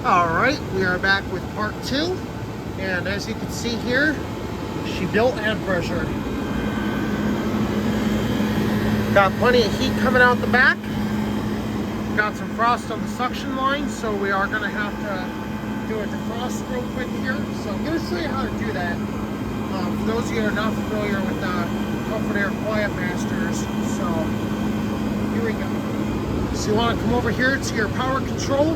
Alright, we are back with part 2, and as you can see here, she built head pressure. Got plenty of heat coming out the back. Got some frost on the suction line, so we are going to have to do a defrost real quick here. So I'm going to show you how to do that. For those of you who are not familiar with Comfort-Aire Quietmasters, so here we go. So you want to come over here to your power control.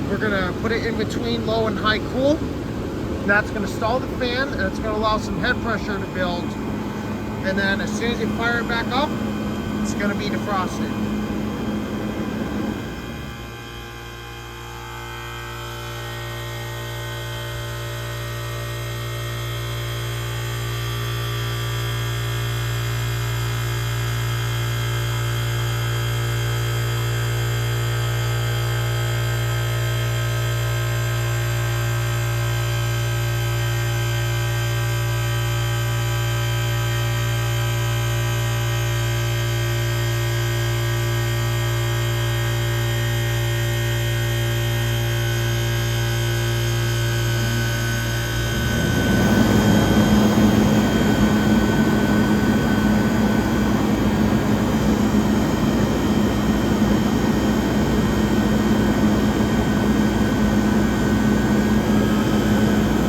We're going to put it in between low and high cool. That's going to stall the fan, and it's going to allow some head pressure to build. And then as soon as you fire it back up, it's going to be defrosted.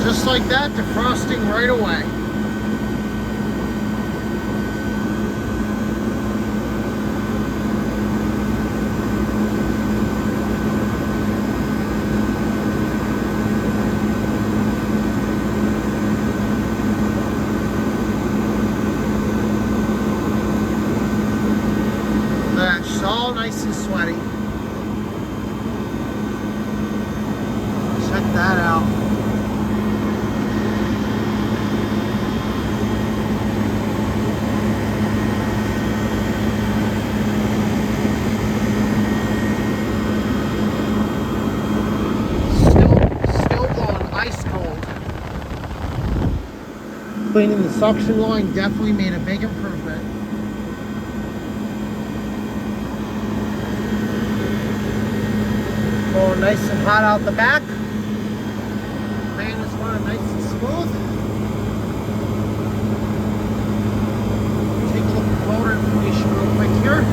Just like that, defrosting right away. That's all nice and sweaty. Check that out. Cleaning the suction line definitely made a big improvement. Going nice and hot out the back. Fan is running nice and smooth. Take a look at the motor information real quick here.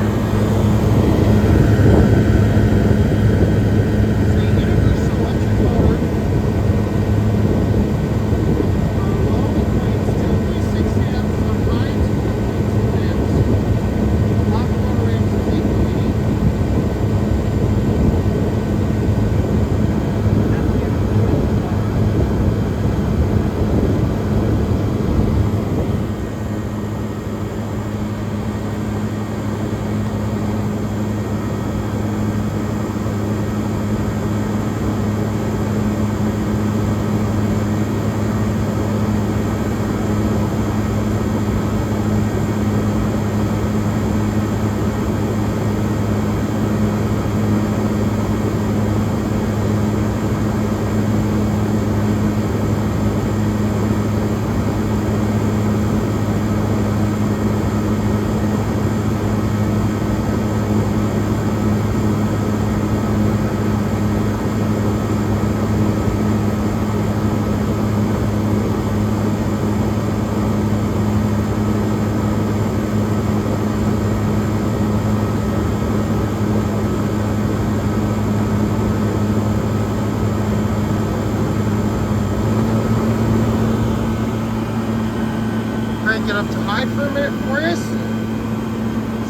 Get up to high for a minute for you.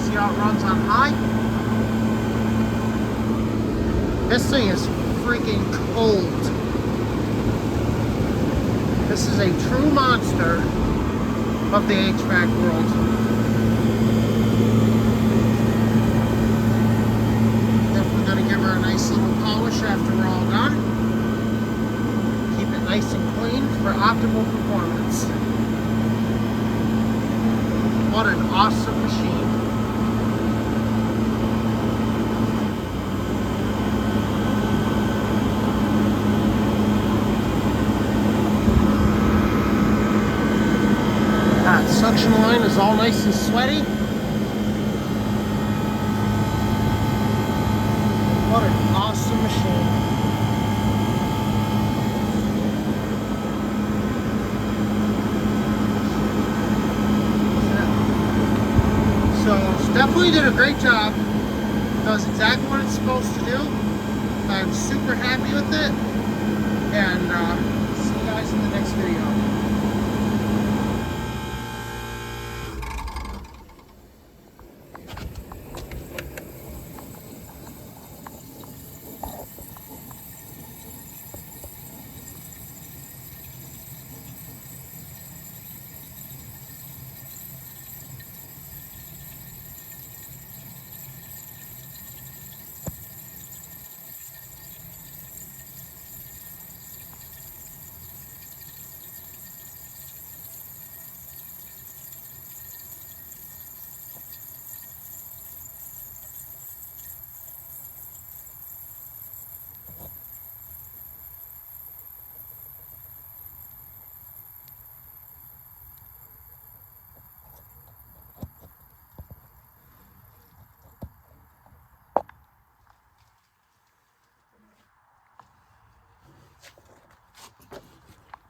See how it runs on high. This thing is freaking cold. This is a true monster of the HVAC world. Definitely gonna give her a nice little polish after we're all done. Keep it nice and clean for optimal performance. What an awesome machine. That suction line is all nice and sweaty. What an awesome machine. definitely did a great job. Does exactly what it's supposed to do. I'm super happy with it. And see you guys in the next video.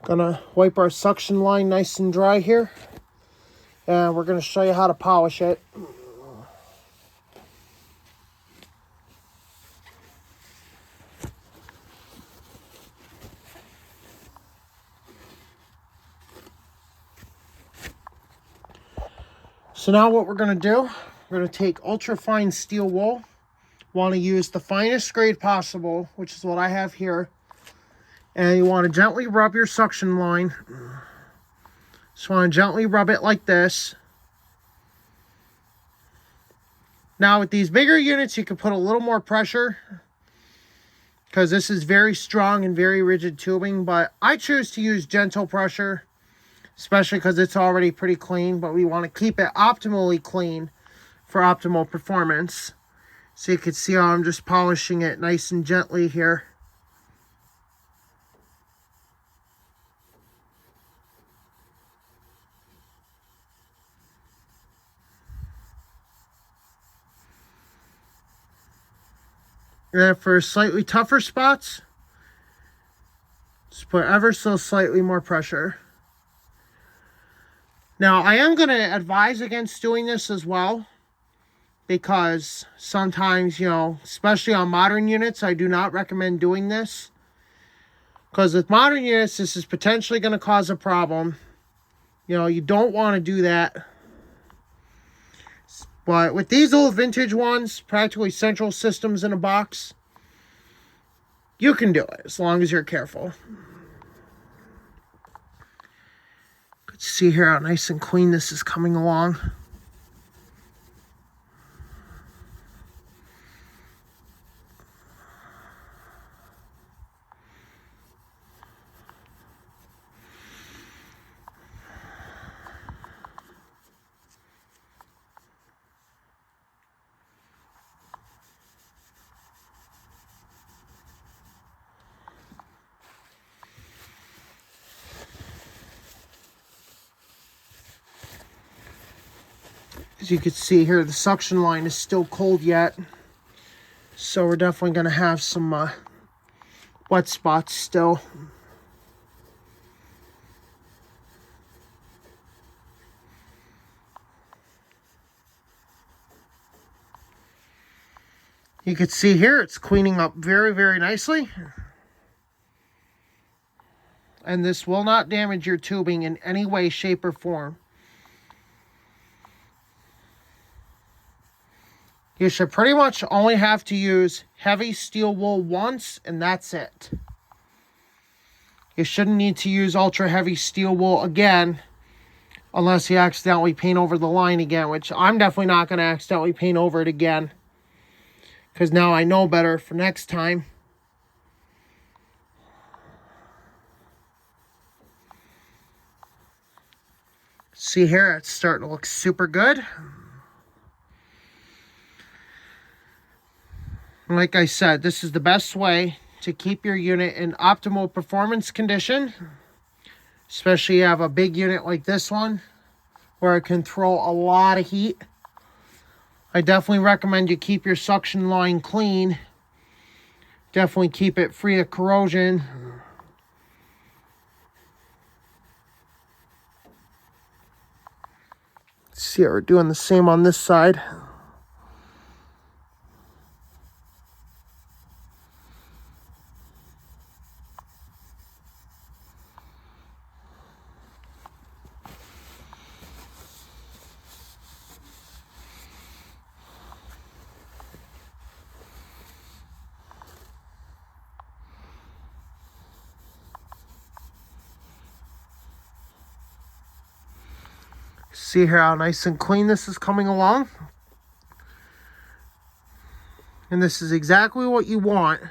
Gonna wipe our suction line nice and dry here. And we're gonna show you how to polish it. So now what we're gonna do, we're gonna take ultra fine steel wool. Want to use the finest grade possible, which is what I have here. And you want to gently rub your suction line. Just want to gently rub it like this. Now with these bigger units, you can put a little more pressure because this is very strong and very rigid tubing, but I choose to use gentle pressure, especially because it's already pretty clean, but we want to keep it optimally clean for optimal performance. So you can see how I'm just polishing it nice and gently here. And for slightly tougher spots, just put ever so slightly more pressure. Now, I am going to advise against doing this as well, because sometimes, you know, especially on modern units, I do not recommend doing this. Because with modern units, this is potentially going to cause a problem. You know, you don't want to do that. But with these old vintage ones, practically central systems in a box, you can do it as long as you're careful. Good to see here how nice and clean this is coming along. As you can see here, the suction line is still cold yet. So we're definitely going to have some wet spots still. You can see here it's cleaning up very, very nicely. And this will not damage your tubing in any way, shape, or form. You should pretty much only have to use heavy steel wool once, and that's it. You shouldn't need to use ultra heavy steel wool again unless you accidentally paint over the line again, which I'm definitely not going to accidentally paint over it again, because now I know better for next time. See here, it's starting to look super good. Like I said, this is the best way to keep your unit in optimal performance condition, especially if you have a big unit like this one where it can throw a lot of heat. I definitely recommend you keep your suction line clean. Definitely keep it free of corrosion. See, we're doing the same on this side. See here how nice and clean this is coming along. And this is exactly what you want.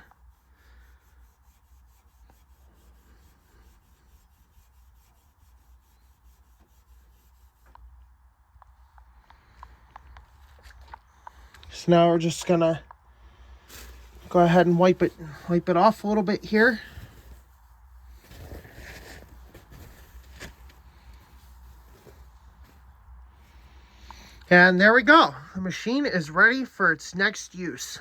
So now we're just gonna go ahead and wipe it off a little bit here. And there we go. The machine is ready for its next use.